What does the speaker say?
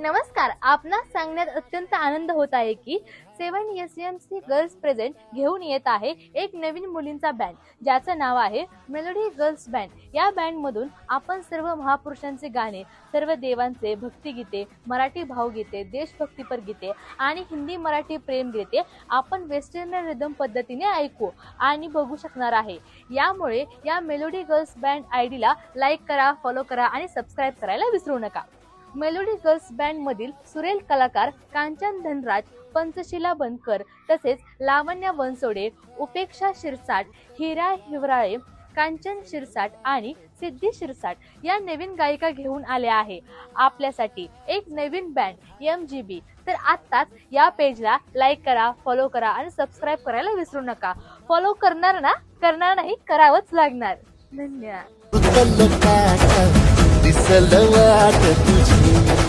नमस्कार. आपणास सांगण्यात अत्यंत आनंद होत आहे की 7SMC गर्ल्स प्रेझेंट घेऊन येत आहे एक नवीन मुलींचा बँड, ज्याचं नाव आहे मेलोडी गर्ल्स बँड. या बँड मधून आपण सर्व महापुरुषांचे गाणे, सर्व देवांचे भक्तिगीते, मराठी भावगीते, देशभक्तीपर गीते आणि हिंदी मराठी प्रेम गीते आपण वेस्टर्न रिदम पद्धतीने ऐकू आणि बघू शकणार आहे. यामुळे या मेलोडी गर्ल्स बँड आयडीला लाईक करा, फॉलो करा आणि सबस्क्राईब करायला विसरू नका. मेलोडी गर्ल्स बँड मधील सुरेल कलाकार कांचन धनराज, पंचशीला बनकर, तसेच लावण्या बनसोडे, उपेक्षा शिरसाट, हिरा हिवराळे, कांचन शिरसाट आणि सिद्धी शिरसाट या नवीन गायिका घेऊन आल्या आहे आपल्यासाठी एक नवीन बँड MGB. तर आत्ताच या पेजला लाईक करा, फॉलो करा आणि सबस्क्राईब करायला विसरू नका. फॉलो करणार ना? करणार नाही, करावंच लागणार. धन्यवाद. दिसल वाट तुझी